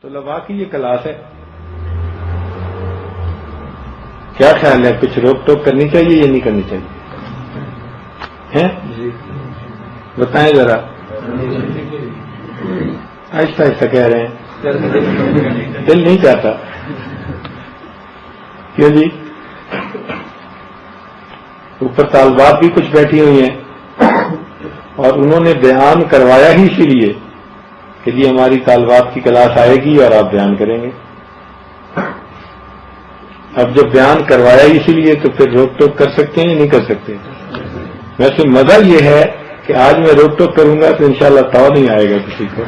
طلباء کی یہ کلاس ہے، کیا خیال ہے؟ کچھ روک ٹوک کرنی چاہیے یا نہیں کرنی چاہیے؟ ہیں بتائیں ذرا، آہستہ آہستہ کہہ رہے ہیں، دل نہیں چاہتا کیوں جی؟ اوپر طالبات بھی کچھ بیٹھی ہوئی ہیں اور انہوں نے بیان کروایا ہی اسی لیے کہ جی ہماری طالبات کی کلاس آئے گی اور آپ بیان کریں گے۔ اب جب بیان کروایا اسی لیے تو پھر روک ٹوک کر سکتے ہیں یا نہیں کر سکتے؟ ویسے مزہ یہ ہے کہ آج میں روک ٹوک کروں گا تو انشاءاللہ تو نہیں آئے گا کسی کو۔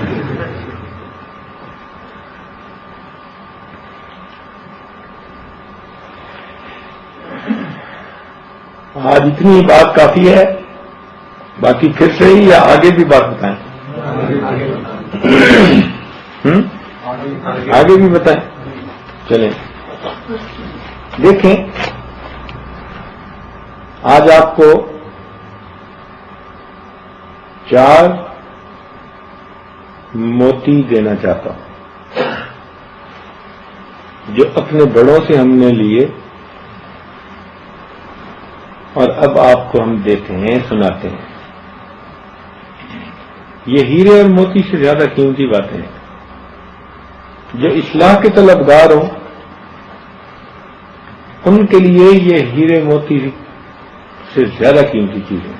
آج اتنی بات کافی ہے، باقی پھر سے ہی یا آگے بھی بات بتائیں؟ آگے بھی بتائیں، چلیں دیکھیں۔ آج آپ کو 4 موتی دینا چاہتا ہوں جو اپنے بڑوں سے ہم نے لیے اور اب آپ کو ہم دیتے ہیں، سناتے ہیں۔ یہ ہیرے اور موتی سے زیادہ قیمتی باتیں ہیں۔ جو اصلاح کے طلبگار ہوں ان کے لیے یہ ہیرے موتی سے زیادہ قیمتی چیز ہے۔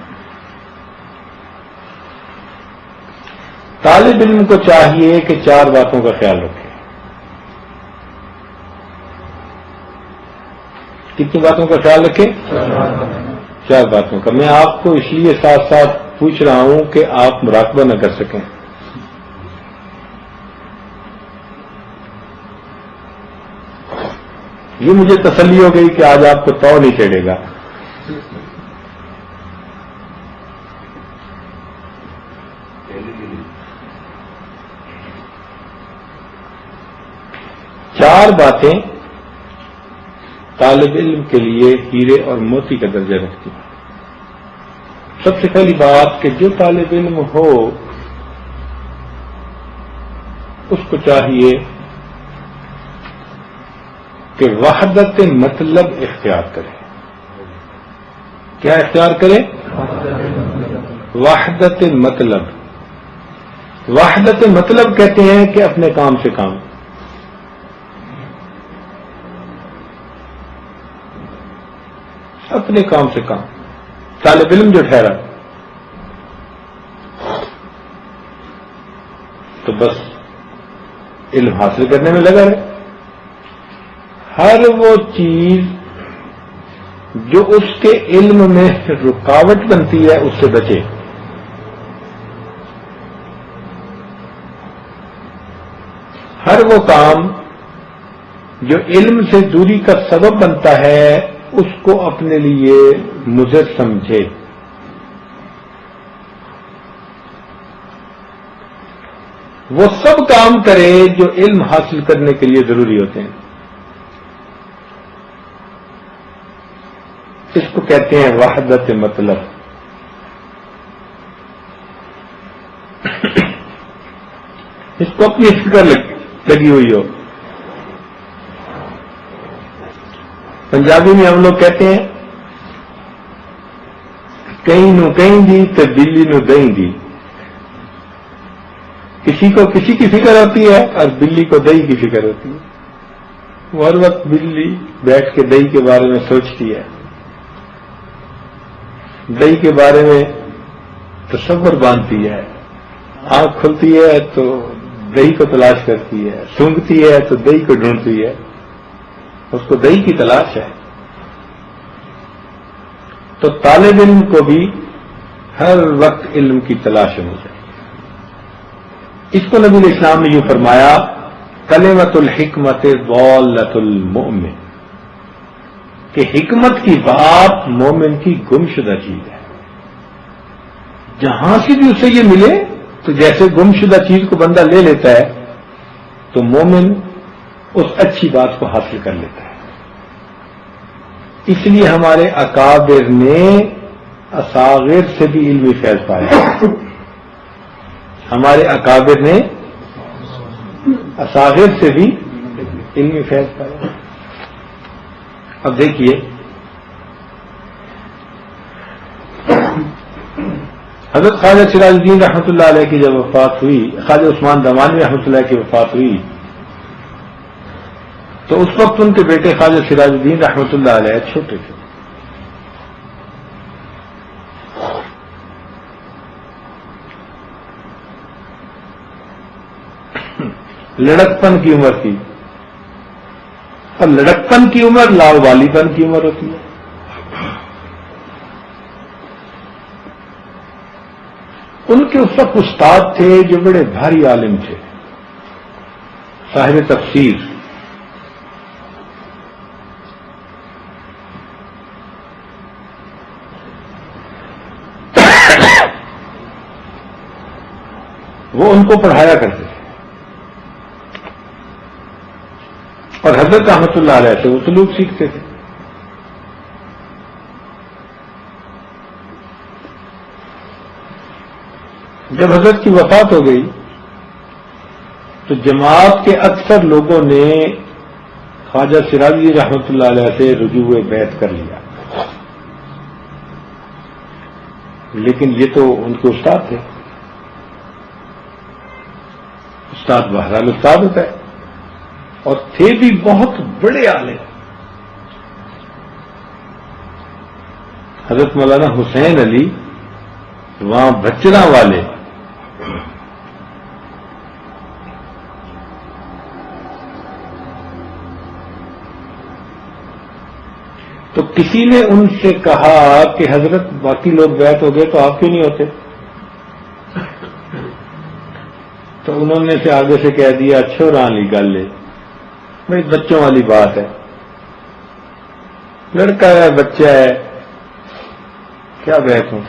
طالب علم کو چاہیے کہ 4 باتوں کا خیال رکھے۔ کتنی باتوں کا خیال رکھے؟ 4 باتوں کا۔ میں آپ کو اس لیے ساتھ ساتھ پوچھ رہا ہوں کہ آپ مراقبہ نہ کر سکیں۔ یہ مجھے تسلی ہو گئی کہ آج آپ کو تو نہیں چڑھے گا۔ چار باتیں طالب علم کے لیے ہیرے اور موتی کا درجہ رکھتی ہیں۔ سب سے پہلی بات کہ جو طالب علم ہو اس کو چاہیے کہ وحدت مطلب اختیار کرے۔ کیا اختیار کرے؟ وحدت مطلب۔ وحدت مطلب کہتے ہیں کہ اپنے کام سے کام، اپنے کام سے کام۔ طالب علم جو ٹھہرا تو بس علم حاصل کرنے میں لگا رہے۔ ہر وہ چیز جو اس کے علم میں رکاوٹ بنتی ہے اس سے بچے۔ ہر وہ کام جو علم سے دوری کا سبب بنتا ہے اس کو اپنے لیے مضر سمجھے۔ وہ سب کام کرے جو علم حاصل کرنے کے لیے ضروری ہوتے ہیں۔ اس کو کہتے ہیں وحدت مطلب۔ اس کو اپنی فکر لگی ہوئی ہو۔ پنجابی میں ہم لوگ کہتے ہیں کہیں نو کہیں دی تو بلی نو دہیں دی۔ کسی کو کسی کی فکر ہوتی ہے اور بلی کو دہی کی فکر ہوتی ہے۔ وہ ہر وقت بلی بیٹھ کے دہی کے بارے میں سوچتی ہے، دہی کے بارے میں تصور باندھتی ہے، آنکھ کھلتی ہے تو دہی کو تلاش کرتی ہے، سونگتی ہے تو دہی کو ڈھونڈتی ہے، اس کو دہی کی تلاش ہے۔ تو طالب علم کو بھی ہر وقت علم کی تلاش ہونی چاہیے۔ اس کو نبی علیہ السلام نے یوں فرمایا کلمۃ الحکمت ضالۃ المؤمن، کہ حکمت کی بات مومن کی گمشدہ چیز ہے۔ جہاں سے بھی اسے یہ ملے تو جیسے گمشدہ چیز کو بندہ لے لیتا ہے تو مومن اس اچھی بات کو حاصل کر لیتا ہے۔ اس لیے ہمارے اکابر نے اصاغر سے بھی علمی فیض پایا۔ ہمارے اکابر نے اصاغر سے بھی علمی فیض پایا. اب دیکھیے حضرت خواجہ سراج الدین رحمۃ اللہ علیہ کی جب وفات ہوئی، خواجہ عثمان دمانی رحمۃ اللہ کی وفات ہوئی، تو اس وقت ان کے بیٹے خواجہ سراج الدین رحمۃ اللہ علیہ چھوٹے تھے. لڑکپن کی عمر تھی، اور لڑکپن کی عمر لاؤ والی پن کی عمر ہوتی ہے. ان کے اس وقت استاد تھے جو بڑے بھاری عالم تھے، صاحب تفسیر. وہ ان کو پڑھایا کرتے تھے، اور حضرت رحمۃ اللہ علیہ سے وہ سلوک سیکھتے تھے. جب حضرت کی وفات ہو گئی تو جماعت کے اکثر لوگوں نے خواجہ سراجی رحمۃ اللہ علیہ سے رجوع بیعت کر لیا، لیکن یہ تو ان کے استاد تھے. استاد بہرحال استاد ہوتا ہے، اور تھے بھی بہت بڑے عالم. حضرت مولانا حسین علی وہاں بچنا والے تو کسی نے ان سے کہا کہ حضرت باقی لوگ بیعت ہو گئے تو آپ کیوں نہیں ہوتے؟ تو انہوں نے سے آگے سے کہہ دیا چھوڑا لی گل ہے بھائی، بچوں والی بات ہے، لڑکا ہے بچہ ہے، کیا بیعت ہوں.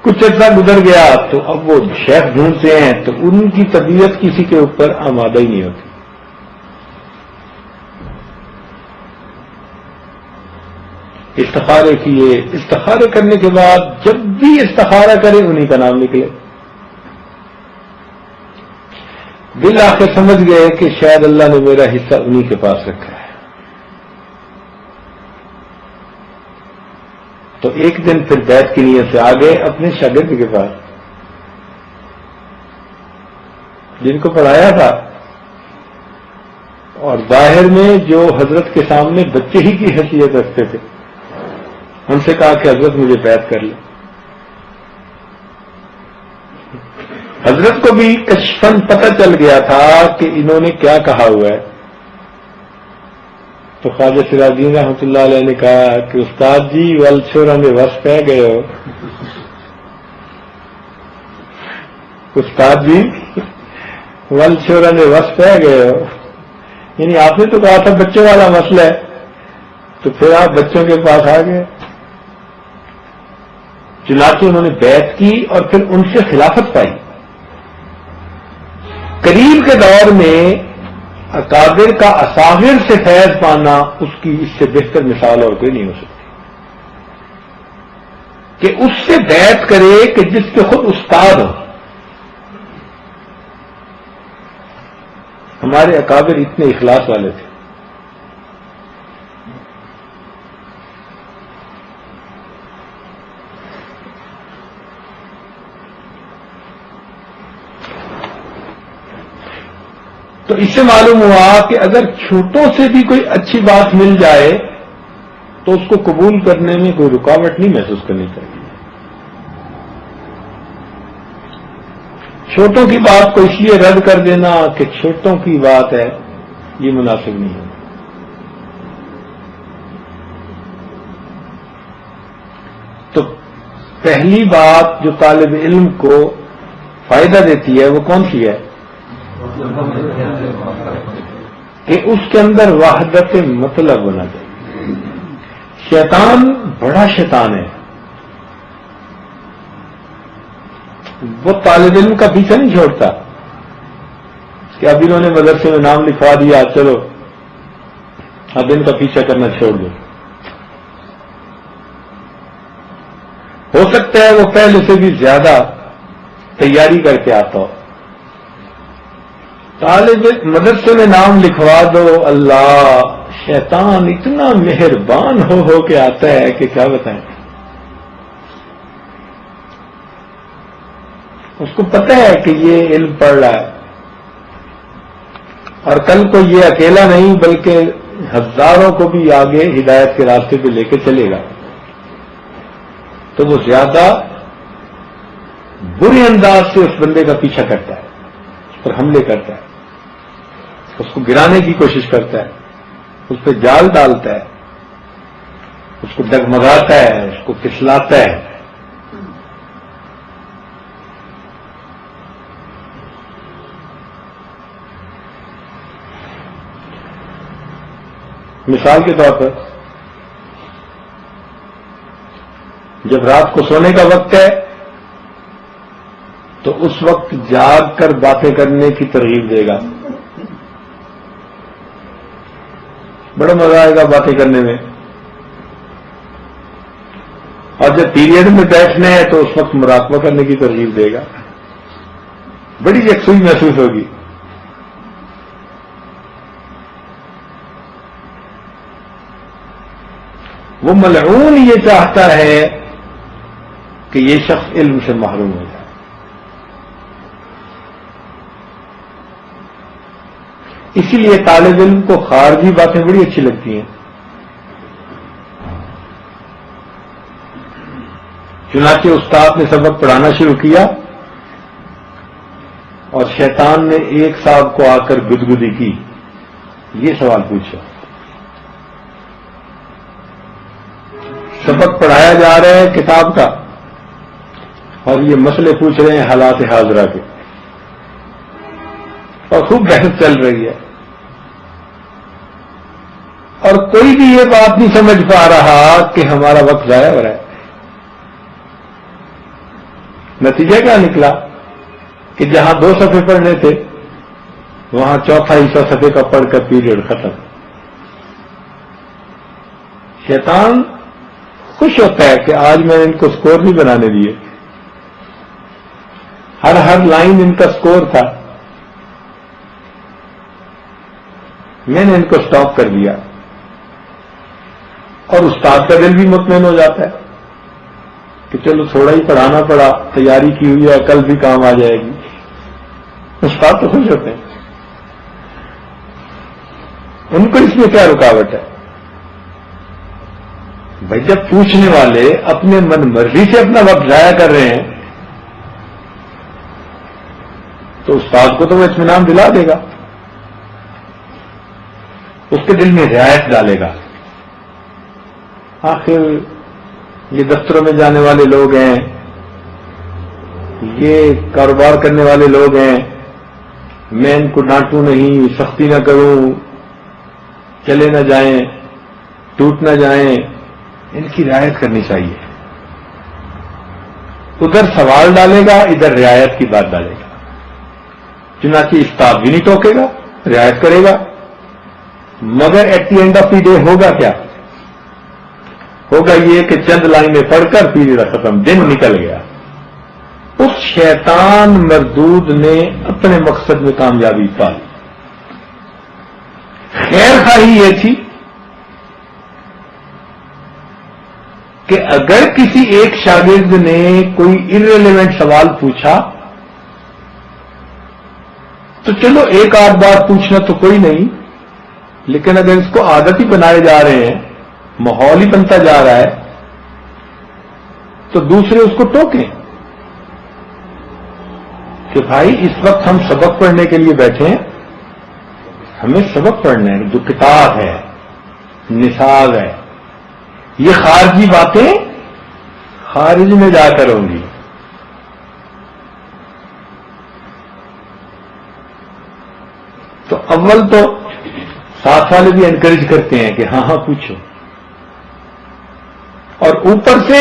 کچھ عرصہ گزر گیا تو اب وہ شیخ ڈھونڈتے ہیں تو ان کی طبیعت کسی کے اوپر آمادہ ہی نہیں ہوتی. استخارے کیے، استخارے کرنے کے بعد جب بھی استخارہ کرے انہی کا نام نکلے. بالآخر سمجھ گئے کہ شاید اللہ نے میرا حصہ انہی کے پاس رکھا ہے. تو ایک دن پھر بیعت کی نیت سے آگے اپنے شاگرد کے پاس جن کو پڑھایا تھا، اور ظاہر میں جو حضرت کے سامنے بچے ہی کی حیثیت رکھتے تھے، ان سے کہا کہ حضرت مجھے بیعت کر لیں. حضرت کو بھی کشفن پتہ چل گیا تھا کہ انہوں نے کیا کہا ہوا ہے. تو خواجہ سراج الدین رحمۃ اللہ علیہ نے کہا کہ استاد جی ول چھوڑا میں وس پہ گئے ہو. استاد جی ول چھوڑا میں وس پہ گئے ہو، یعنی آپ نے تو کہا تھا بچوں والا مسئلہ ہے، تو پھر آپ بچوں کے پاس آ گئے. چنانچہ انہوں نے بیعت کی اور پھر ان سے خلافت پائی. قریب کے دور میں اکابر کا اصاغر سے فیض پانا، اس کی اس سے بہتر مثال اور کوئی نہیں ہو سکتی کہ اس سے بیعت کرے کہ جس کے خود استاد ہو. ہمارے اکابر اتنے اخلاص والے تھے. تو اس سے معلوم ہوا کہ اگر چھوٹوں سے بھی کوئی اچھی بات مل جائے تو اس کو قبول کرنے میں کوئی رکاوٹ نہیں محسوس کرنی چاہیے. چھوٹوں کی بات کو اس لیے رد کر دینا کہ چھوٹوں کی بات ہے، یہ مناسب نہیں ہے. تو پہلی بات جو طالب علم کو فائدہ دیتی ہے وہ کون سی ہے؟ کہ اس کے اندر وحدت مطلب ہونا چاہیے. شیطان بڑا شیطان ہے، وہ طالب علم کا پیچھا نہیں چھوڑتا کہ اب انہوں نے مدرسے میں نام لکھوا دیا، چلو اب ان کا پیچھا کرنا چھوڑ دو. ہو سکتا ہے وہ پہلے سے بھی زیادہ تیاری کر کے آتا ہو. طالب مدرسے میں نام لکھوا دو. اللہ شیطان اتنا مہربان ہو کے آتا ہے کہ کیا بتائیں. اس کو پتہ ہے کہ یہ علم پڑھ رہا ہے اور کل کو یہ اکیلا نہیں بلکہ ہزاروں کو بھی آگے ہدایت کے راستے پہ لے کے چلے گا. تو وہ زیادہ برے انداز سے اس بندے کا پیچھا کرتا ہے, اس پر حملے کرتا ہے, اس کو گرانے کی کوشش کرتا ہے, اس پہ جال ڈالتا ہے, اس کو ڈگمگاتا ہے, اس کو پھسلاتا ہے. مثال کے طور پر جب رات کو سونے کا وقت ہے تو اس وقت جاگ کر باتیں کرنے کی ترغیب دے گا. بڑا مزہ آئے گا باتیں کرنے میں. اور جب پیریڈ میں بیٹھنا ہے تو اس وقت مراقبہ کرنے کی ترغیب دے گا. بڑی یکسوئی محسوس ہوگی. وہ ملعون یہ چاہتا ہے کہ یہ شخص علم سے محروم ہو جائے. اسی لیے طالب علم کو خارجی باتیں بڑی اچھی لگتی ہیں. چنانچہ استاد نے سبق پڑھانا شروع کیا اور شیطان نے ایک صاحب کو آ کر گدگدی کی. یہ سوال پوچھا, سبق پڑھایا جا رہا ہے کتاب کا اور یہ مسئلے پوچھ رہے ہیں حالات حاضرہ کے, اور خوب بحث چل رہی ہے اور کوئی بھی یہ بات نہیں سمجھ پا رہا کہ ہمارا وقت ضائع ہو رہا ہے. نتیجہ کیا نکلا کہ جہاں 2 صفحے پڑھنے تھے وہاں چوتھا حصہ صفحے کا پڑھ کر پیریڈ ختم. شیطان خوش ہوتا ہے کہ آج میں نے ان کو سکور نہیں بنانے دیے. ہر لائن ان کا سکور تھا, میں نے ان کو سٹاپ کر دیا. اور استاد کا دل بھی مطمئن ہو جاتا ہے کہ چلو تھوڑا ہی پڑھانا پڑا, تیاری کی ہوئی ہے, کل بھی کام آ جائے گی. استاد تو خوش ہوتے ہیں. ان کو اس میں کیا رکاوٹ ہے؟ بھائی جب پوچھنے والے اپنے من مرضی سے اپنا وقت ضائع کر رہے ہیں تو استاد کو تو وہ اطمینان دلا دے گا, اس کے دل میں رعایت ڈالے گا. آخر یہ دفتروں میں جانے والے لوگ ہیں, یہ کاروبار کرنے والے لوگ ہیں, میں ان کو ڈانٹوں نہیں, سختی نہ کروں, چلے نہ جائیں, ٹوٹ نہ جائیں, ان کی رعایت کرنی چاہیے. ادھر سوال ڈالے گا, ادھر رعایت کی بات ڈالے گا. چنانچہ استاد بھی نہیں ٹوکے گا, رعایت کرے گا. مگر at the end of the day ہوگا کیا؟ ہوگا یہ کہ چند لائنیں پڑھ کر پیریڈ ختم, دن نکل گیا. اس شیطان مردود نے اپنے مقصد میں کامیابی پا لی. خیر خواہی یہ تھی کہ اگر کسی ایک شاگرد نے کوئی ارریلیونٹ سوال پوچھا تو چلو ایک آدھ بار پوچھنا تو کوئی نہیں, لیکن اگر اس کو عادت ہی بنائے جا رہے ہیں, ماحول ہی بنتا جا رہا ہے, تو دوسرے اس کو ٹوکیں کہ بھائی اس وقت ہم سبق پڑھنے کے لیے بیٹھے ہیں, ہمیں سبق پڑھنا ہے, جو کتاب ہے, نصاب ہے. یہ خارجی باتیں خارج میں جا کر ہوں گی. تو اول تو ساتھ والے بھی انکریج کرتے ہیں کہ ہاں ہاں پوچھو, اور اوپر سے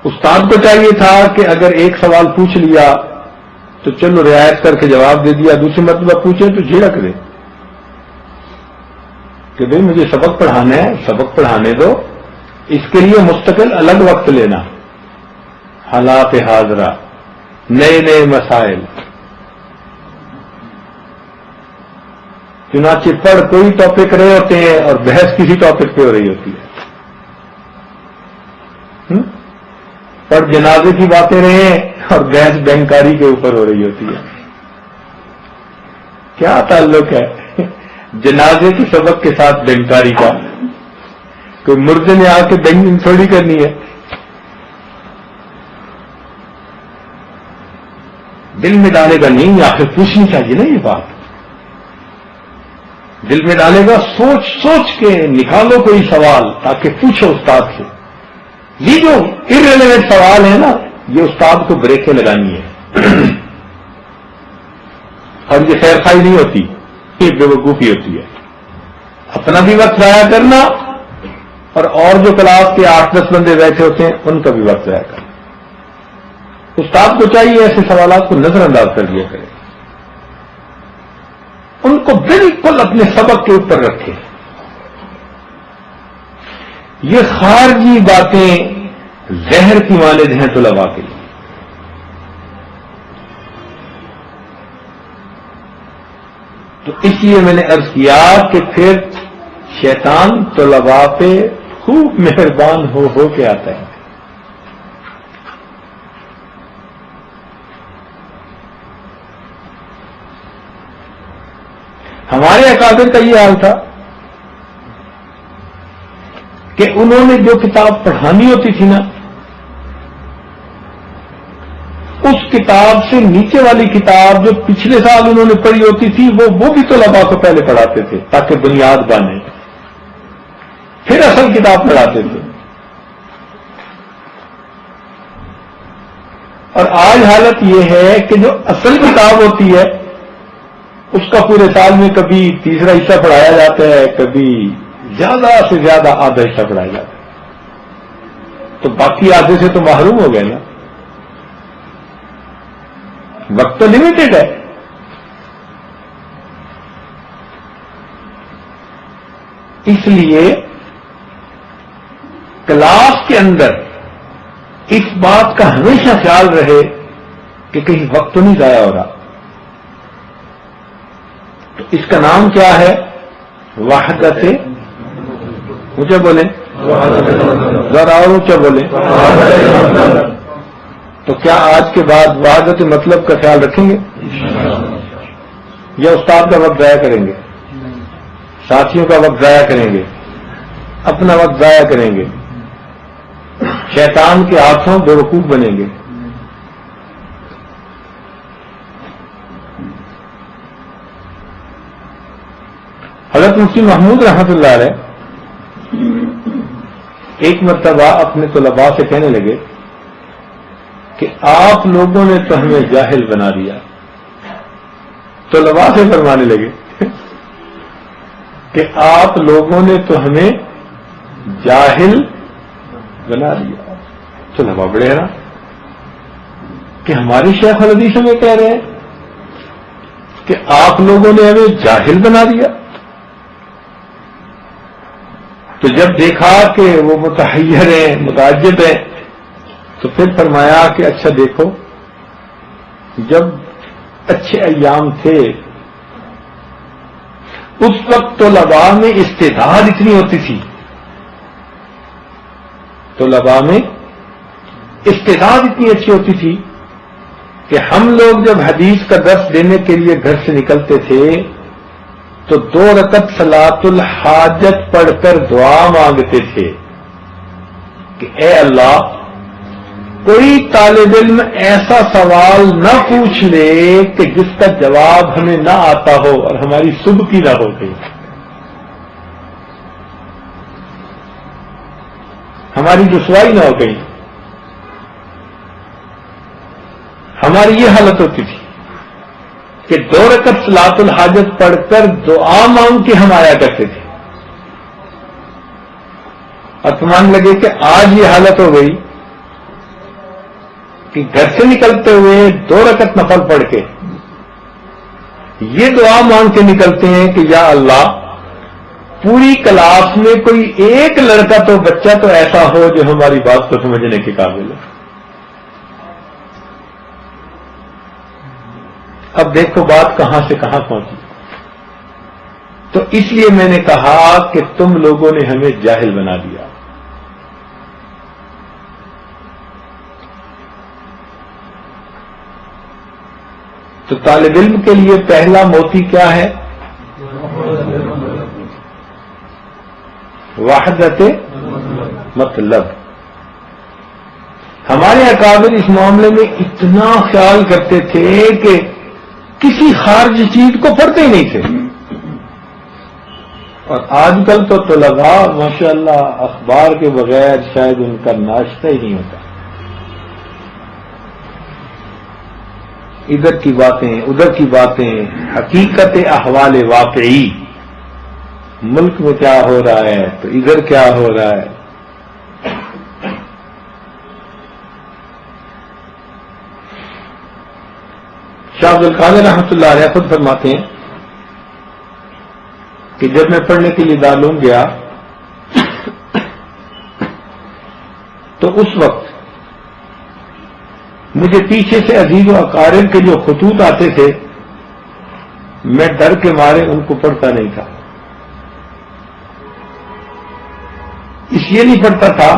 استاد کو چاہیے تھا کہ اگر ایک سوال پوچھ لیا تو چلو رعایت کر کے جواب دے دیا, دوسری مرتبہ پوچھے تو جھڑک دے کہ بھئی مجھے سبق پڑھانا ہے, سبق پڑھانے دو, اس کے لیے مستقل الگ وقت لینا, حالات حاضرہ, نئے نئے مسائل. چنانچہ پڑھ کوئی ٹاپک رہے ہوتے ہیں اور بحث کسی ٹاپک پہ ہو رہی ہوتی ہے. پڑھ جنازے کی باتیں رہے اور بحث بینکاری کے اوپر ہو رہی ہوتی ہے. کیا تعلق ہے جنازے کے سبق کے ساتھ بینکاری کا؟ کوئی مردے نے آ کے بینکنگ تھوڑی کرنی ہے. دل میں ڈالے گا نہیں، آخر پوچھنی چاہیے نا یہ بات. دل میں ڈالے گا، سوچ سوچ کے نکالو کوئی سوال تاکہ پوچھو استاد سے. یہ جو ارریلیونٹ سوال ہے نا، یہ استاد کو بریکیں لگانی ہے. اور یہ خیر خائی نہیں ہوتی، یہ بے وقوفی ہوتی ہے. اپنا بھی وقت ضائع کرنا اور جو کلاس کے 8-10 بندے بیٹھے ہوتے ہیں ان کا بھی وقت ضائع کرنا. استاد کو چاہیے ایسے سوالات کو نظر انداز کر دیا کرے، ان کو بالکل اپنے سبق کے اوپر رکھے. یہ خارجی باتیں زہر کی مانند ہیں طلباء کے لیے. تو اس لیے میں نے عرض کیا کہ پھر شیطان طلباء پہ خوب مہربان ہو کے آتا ہے. ہمارے اکابر کا یہ حال تھا کہ انہوں نے جو کتاب پڑھانی ہوتی تھی نا، اس کتاب سے نیچے والی کتاب جو پچھلے سال انہوں نے پڑھی ہوتی تھی وہ بھی طلباء کو پہلے پڑھاتے تھے تاکہ بنیاد بنے، پھر اصل کتاب پڑھاتے تھے. اور آج حالت یہ ہے کہ جو اصل کتاب ہوتی ہے اس کا پورے سال میں کبھی تیسرا حصہ پڑھایا جاتا ہے، کبھی زیادہ سے زیادہ آدھا حصہ پڑھایا جاتا ہے. تو باقی آدھے سے تو محروم ہو گئے نا. وقت تو لمیٹڈ ہے. اس لیے کلاس کے اندر اس بات کا ہمیشہ خیال رہے کہ کہیں وقت تو نہیں ضائع ہو رہا. تو اس کا نام کیا ہے؟ وحدت. اونچا بولیں، ذرا اور اونچا بولیں. تو کیا آج کے بعد وحدت مطلب کا خیال رکھیں گے یا استاد کا وقت ضائع کریں گے، ساتھیوں کا وقت ضائع کریں گے، اپنا وقت ضائع کریں گے، شیطان کے ہاتھوں بے وقوف بنیں گے؟ حضرت مفتی محمود رحمت اللہ علیہ ایک مرتبہ اپنے طلباء سے کہنے لگے کہ آپ لوگوں نے تو ہمیں جاہل بنا دیا. طلباء سے فرمانے لگے کہ آپ لوگوں نے تو ہمیں جاہل بنا دیا. طلباء بڑے ہیں نا کہ ہماری شیخ الحدیث ہمیں کہہ رہے ہیں کہ آپ لوگوں نے ہمیں جاہل بنا دیا. تو جب دیکھا کہ وہ متحیر ہیں، متعجب ہیں، تو پھر فرمایا کہ اچھا دیکھو، جب اچھے ایام تھے اس وقت طلباء میں استعداد اتنی ہوتی تھی، طلباء میں استعداد اتنی اچھی ہوتی تھی کہ ہم لوگ جب حدیث کا درس دینے کے لیے گھر سے نکلتے تھے تو 2 رکعت صلاۃ الحاجت پڑھ کر دعا مانگتے تھے کہ اے اللہ، کوئی طالب علم ایسا سوال نہ پوچھ لے کہ جس کا جواب ہمیں نہ آتا ہو اور ہماری صبح کی نہ ہو گئی، ہماری رسوائی نہ ہو گئی. ہماری یہ حالت ہوتی تھی کہ 2 رکعت صلاۃ الحاجت پڑھ کر دعا مانگ کے ہم آیا کرتے تھے. اور تمہارے لگے کہ آج یہ حالت ہو گئی کہ گھر سے نکلتے ہوئے 2 رکعت نفل پڑھ کے یہ دعا مانگ کے نکلتے ہیں کہ یا اللہ، پوری کلاس میں کوئی ایک لڑکا تو بچہ تو ایسا ہو جو ہماری بات کو سمجھنے کے قابل ہے. اب دیکھو بات کہاں سے کہاں پہنچی. تو اس لیے میں نے کہا کہ تم لوگوں نے ہمیں جاہل بنا دیا. تو طالب علم کے لیے پہلا موتی کیا ہے؟ وحدت مطلب. ہمارے اکابر اس معاملے میں اتنا خیال کرتے تھے کہ کسی خارجی چیز کو پڑھتے ہی نہیں تھے. اور آج کل تو طلباء ماشاءاللہ اخبار کے بغیر شاید ان کا ناشتہ ہی نہیں ہوتا. ادھر کی باتیں ادھر کی باتیں، حقیقت احوال واقعی، ملک میں کیا ہو رہا ہے تو ادھر کیا ہو رہا ہے. شاہ عبد القادر رحمۃ اللہ علیہ خود فرماتے ہیں کہ جب میں پڑھنے کے لیے دارالعلوم گیا تو اس وقت مجھے پیچھے سے عزیز و اقارب کے جو خطوط آتے تھے میں ڈر کے مارے ان کو پڑھتا نہیں تھا. اس لیے نہیں پڑھتا تھا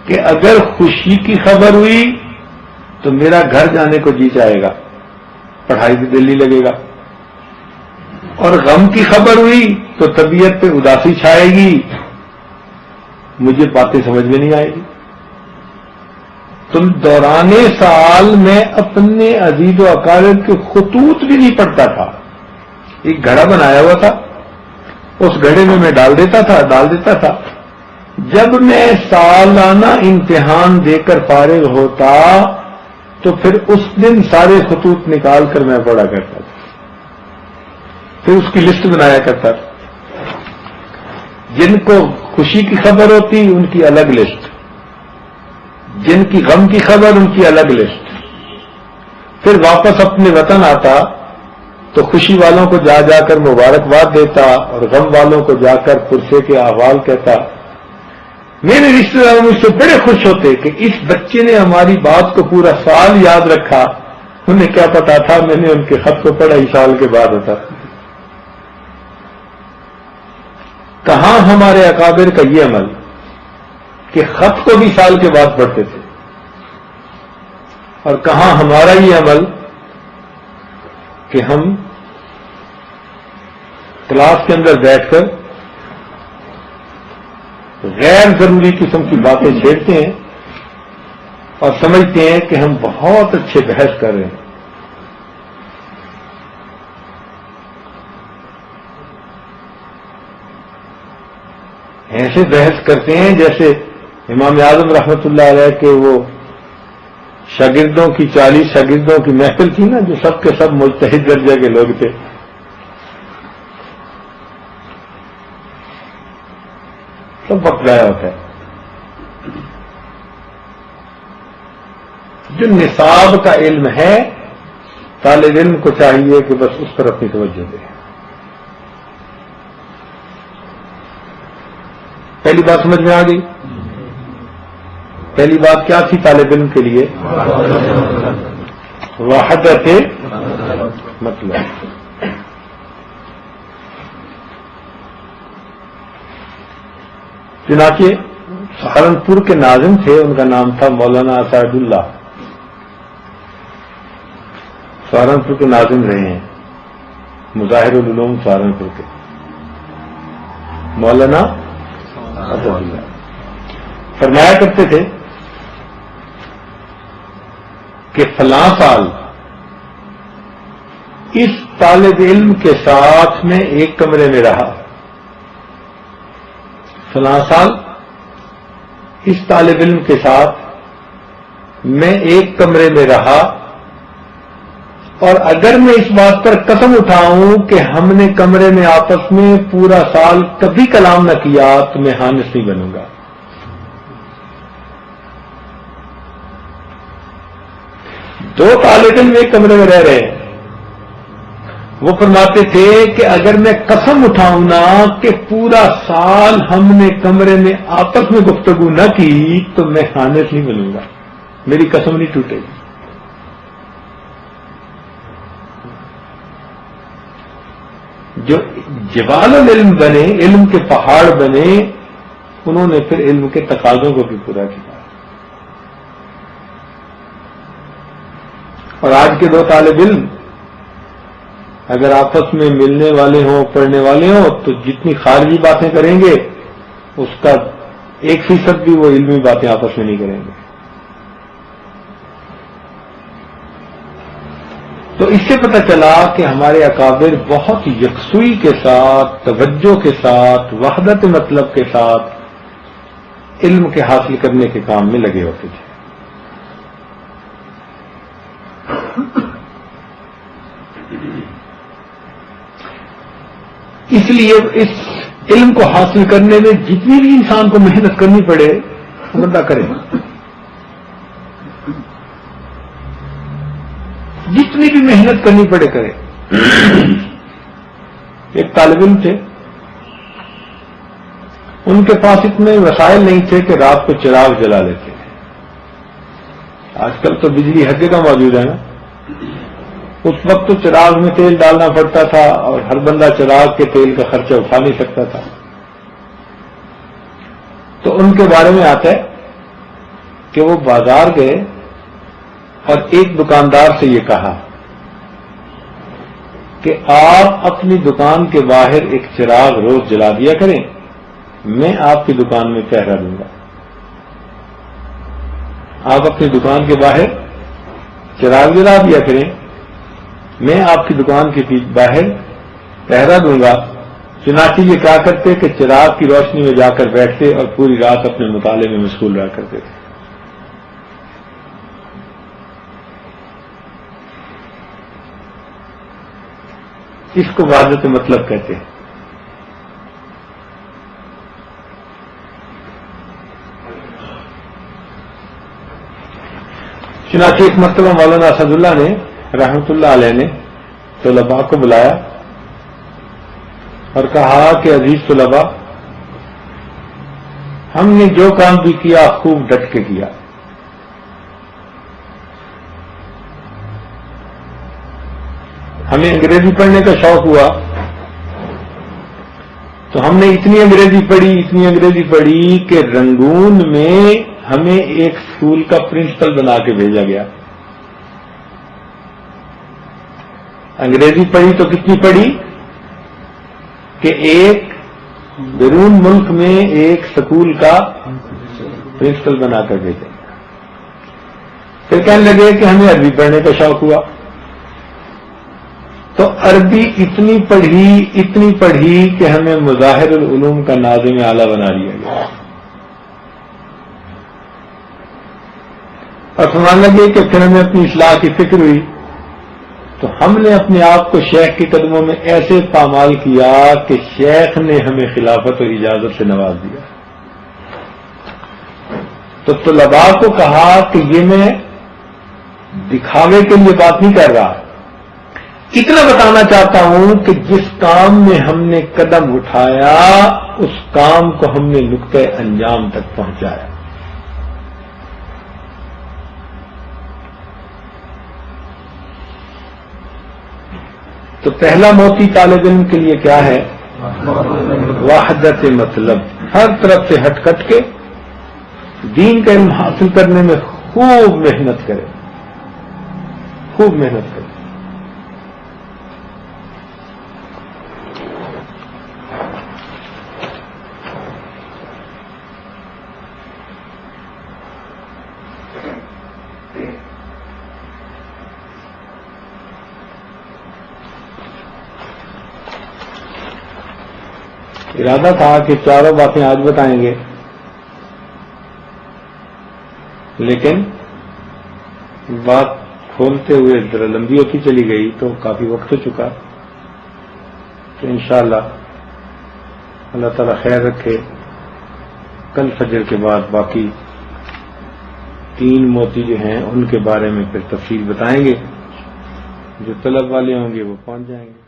کہ اگر خوشی کی خبر ہوئی تو میرا گھر جانے کو جی چاہے گا، پڑھائی بھی دل نہیں لگے گا، اور غم کی خبر ہوئی تو طبیعت پہ اداسی چھائے گی، مجھے باتیں سمجھ میں نہیں آئے گی. تم دوران سال میں اپنے عزیز و اقارب کے خطوط بھی نہیں پڑھتا تھا. ایک گھڑا بنایا ہوا تھا، اس گھڑے میں میں ڈال دیتا تھا. جب میں سالانہ امتحان دے کر فارغ ہوتا تو پھر اس دن سارے خطوط نکال کر میں پڑھا کرتا تھا. پھر اس کی لسٹ بنایا کرتا تھا. جن کو خوشی کی خبر ہوتی ان کی الگ لسٹ، جن کی غم کی خبر ان کی الگ لسٹ. پھر واپس اپنے وطن آتا تو خوشی والوں کو جا جا کر مبارکباد دیتا اور غم والوں کو جا کر پرسے کے احوال کہتا. میرے رشتے دار مجھ سے بڑے خوش ہوتے کہ اس بچے نے ہماری بات کو پورا سال یاد رکھا. انہیں کیا پتا تھا میں نے ان کے خط کو پڑھا ہی سال کے بعد ہوتا. کہاں ہمارے اکابر کا یہ عمل کہ خط کو بھی سال کے بعد پڑھتے تھے، اور کہاں ہمارا یہ عمل کہ ہم کلاس کے اندر بیٹھ کر غیر ضروری قسم کی باتیں چھیڑتے ہیں اور سمجھتے ہیں کہ ہم بہت اچھے بحث کر رہے ہیں. ایسے بحث کرتے ہیں جیسے امام اعظم رحمۃ اللہ علیہ کے وہ شاگردوں کی 40 شاگردوں کی محفل تھی نا، جو سب کے سب مجتہد درجے کے لوگ تھے. سب وقت ضائع ہوتا ہے. جو نصاب کا علم ہے طالب علم کو چاہیے کہ بس اس پر اپنی توجہ دے. پہلی بات سمجھ میں آ گئی؟ پہلی بات کیا تھی طالب علم کے لیے؟ وحدت مطلب. چنانچہ سہارنپور کے ناظم تھے، ان کا نام تھا مولانا اسعد اللہ. سہارنپور کے ناظم رہے ہیں، مظاہر العلوم سہارنپور کے مولانا اسعد اللہ. فرمایا کرتے تھے کہ فلاں سال اس طالب علم کے ساتھ میں ایک کمرے میں رہا، فلاں سال اس طالب علم کے ساتھ میں ایک کمرے میں رہا، اور اگر میں اس بات پر قسم اٹھاؤں کہ ہم نے کمرے میں آپس میں پورا سال کبھی کلام نہ کیا تو میں حانس نہیں بنوں گا. دو طالب علم ایک کمرے میں رہ رہے ہیں. وہ فرماتے تھے کہ اگر میں قسم اٹھاؤں نا کہ پورا سال ہم نے کمرے میں آپس میں گفتگو نہ کی تو میں حانس نہیں بنوں گا، میری قسم نہیں ٹوٹے گی. جو جبال العلم بنے، علم کے پہاڑ بنے، انہوں نے پھر علم کے تقاضوں کو بھی پورا کیا. اور آج کے دو طالب علم اگر آپس میں ملنے والے ہوں، پڑھنے والے ہوں، تو جتنی خارجی باتیں کریں گے اس کا 1% بھی وہ علمی باتیں آپس میں نہیں کریں گے. تو اس سے پتہ چلا کہ ہمارے اکابر بہت یکسوئی کے ساتھ، توجہ کے ساتھ، وحدت مطلب کے ساتھ علم کے حاصل کرنے کے کام میں لگے ہوتے تھے. اس لیے اس علم کو حاصل کرنے میں جتنی بھی انسان کو محنت کرنی پڑے وہ بندہ کرے. جتنی بھی محنت کرنی پڑے کرے. ایک طالب علم تھے، ان کے پاس اتنے وسائل نہیں تھے کہ رات کو چراغ جلا لیتے. آج کل تو بجلی ہر جگہ موجود ہے نا. اس وقت تو چراغ میں تیل ڈالنا پڑتا تھا اور ہر بندہ چراغ کے تیل کا خرچہ اٹھا نہیں سکتا تھا. تو ان کے بارے میں آتا ہے کہ وہ بازار گئے اور ایک دکاندار سے یہ کہا کہ آپ اپنی دکان کے باہر ایک چراغ روز جلا دیا کریں، میں آپ کی دکان میں پہرا دوں گا. آپ اپنی دکان کے باہر چراغ جلا دیا کریں، میں آپ کی دکان کے باہر پہرا دوں گا. چنانچہ یہ کیا کرتے کہ چراغ کی روشنی میں جا کر بیٹھتے اور پوری رات اپنے مطالعے میں مشغول رہا کرتے تھے. اس کو وحدت مطلب کہتے ہیں. چنانچہ ایک مرتبہ مولانا اسد اللہ نے رحمت اللہ علیہ نے طلباء کو بلایا اور کہا کہ عزیز طلباء، ہم نے جو کام بھی کیا خوب ڈٹ کے کیا. ہمیں انگریزی پڑھنے کا شوق ہوا تو ہم نے اتنی انگریزی پڑھی کہ رنگون میں ہمیں ایک اسکول کا پرنسپل بنا کے بھیجا گیا. انگریزی پڑھی تو کتنی پڑھی کہ ایک بیرون ملک میں ایک سکول کا پرنسپل بنا کر بھیجا. پھر کہنے لگے کہ ہمیں عربی پڑھنے کا شوق ہوا تو عربی اتنی پڑھی کہ ہمیں مظاہر العلوم کا ناظم اعلیٰ بنا دیا گیا. اور فرمانے لگے کہ پھر ہمیں اپنی اصلاح کی فکر ہوئی تو ہم نے اپنے آپ کو شیخ کے قدموں میں ایسے پامال کیا کہ شیخ نے ہمیں خلافت اور اجازت سے نواز دیا. تو طلباء کو کہا کہ یہ میں دکھاوے کے لیے بات نہیں کر رہا، اتنا بتانا چاہتا ہوں کہ جس کام میں ہم نے قدم اٹھایا اس کام کو ہم نے نقطۂ انجام تک پہنچایا. تو پہلا موتی طالب علم کے لیے کیا ہے؟ وحدت مطلب. ہر طرف سے ہٹ کٹ کے دین کا علم حاصل کرنے میں خوب محنت کرے. ارادہ تھا کہ چاروں باتیں آج بتائیں گے، لیکن بات کھولتے ہوئے ذرا لمبی ہوتی چلی گئی تو کافی وقت ہو چکا. تو انشاءاللہ اللہ تعالی خیر رکھے، کل فجر کے بعد باقی 3 موتی جو ہیں ان کے بارے میں پھر تفصیل بتائیں گے. جو طلب والے ہوں گے وہ پہنچ جائیں گے.